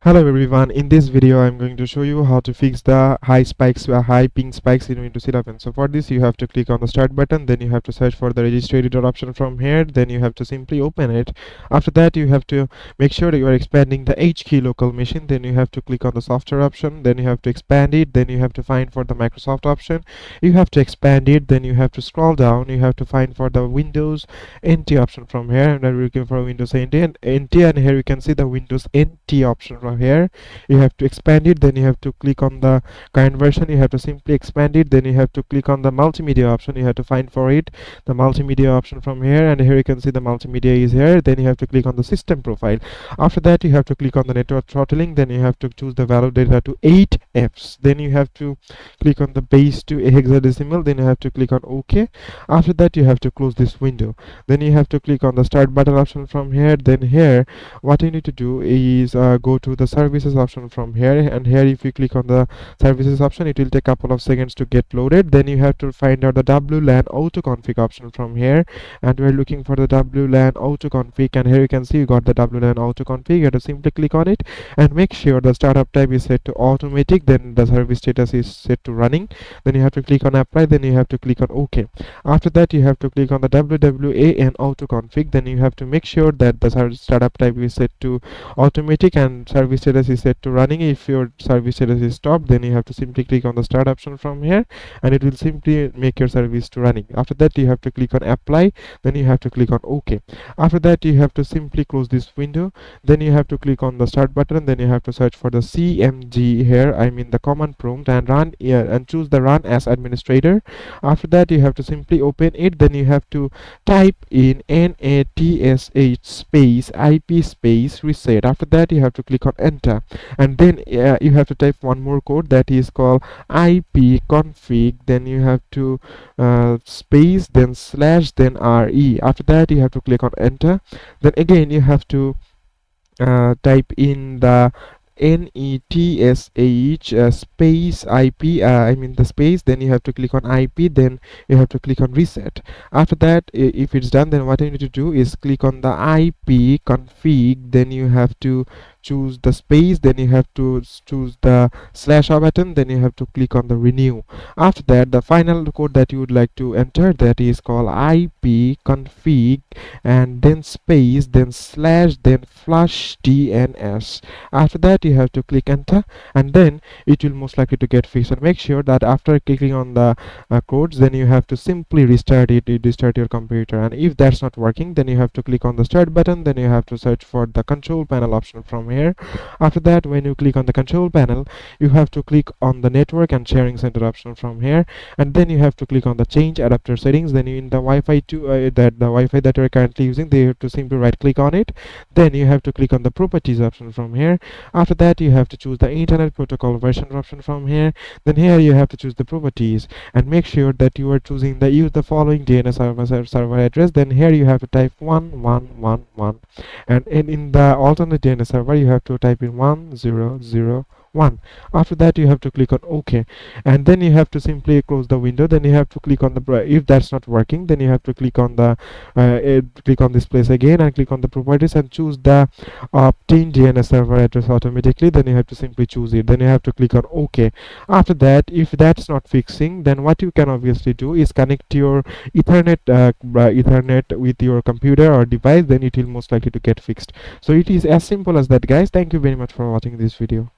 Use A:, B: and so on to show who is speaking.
A: Hello everyone, in this video I'm going to show you how to fix the high ping spikes in Windows 11. So for this you have to click on the start button, then you have to search for the register editor option from here, then you have to simply open it. After that you have to make sure that you are expanding the H key local machine, then you have to click on the software option, then you have to expand it, then you have to find for the Microsoft option, you have to expand it, then you have to scroll down, you have to find for the Windows NT option from here, and I'm looking for Windows NT, and here you can see the Windows NT option from here. You have to expand it, then you have to click on the current version, you have to simply expand it, then you have to click on the multimedia option, you have to find for it the multimedia option from here, and here you can see the multimedia is here. Then you have to click on the system profile. After that you have to click on the network throttling, then you have to choose the value data to 8 Fs, then you have to click on the base to hexadecimal, then you have to click on OK. After that you have to close this window, then you have to click on the start button option from here. Then here what you need to do is go to the services option from here, and here if you click on the services option it will take a couple of seconds to get loaded. Then you have to find out the WLAN auto config option from here, and we're looking for the WLAN auto config, and here you can see you got the WLAN auto config. You have to simply click on it and make sure the startup type is set to automatic, then the service status is set to running, then you have to click on apply, then you have to click on OK. After that you have to click on the WWAN auto config, then you have to make sure that the startup type is set to automatic and service status is set to running. If your service status is stopped, then you have to simply click on the start option from here, and it will simply make your service to running. After that you have to click on apply, then you have to click on OK. After that you have to simply close this window, then you have to click on the start button, then you have to search for the CMG here, I mean the command prompt, and run here and choose the run as administrator. After that you have to simply open it, then you have to type in NATSH space IP space reset. After that you have to click on enter, and then you have to type one more code that is called IP config, then you have to space, then slash, then RE. After that you have to click on enter, then again you have to type in the NETSH space IP, I mean the space, then you have to click on IP, then you have to click on reset. After that if it's done, then what you need to do is click on the IP config, then you have to choose the space, then you have to choose the slash button, then you have to click on the renew. After that the final code that you would like to enter, that is called IP config, and then space, then slash, then flush DNS. After that you have to click enter, and then it will most likely to get fixed. And make sure that after clicking on the codes, then you have to simply restart your computer. And if that's not working, then you have to click on the start button, then you have to search for the control panel option from here. After that when you click on the control panel, you have to click on the network and sharing center option from here, and then you have to click on the change adapter settings. Then in the Wi-Fi that you're currently using, they have to simply right click on it, then you have to click on the properties option from here. After that you have to choose the internet protocol version option from here, then here you have to choose the properties, and make sure that you are choosing the use the following DNS server address. Then here you have to type 1111, and in the alternate DNS server you have to type in 1001. After that you have to click on OK, and then you have to simply close the window. Then you have to click on the if that's not working, then you have to click on the click on this place again and click on the properties and choose the obtain DNS server address automatically. Then you have to simply choose it, then you have to click on OK. After that, if that's not fixing, then what you can obviously do is connect your Ethernet with your computer or device, then it will most likely to get fixed. So it is as simple as that, guys. Thank you very much for watching this video.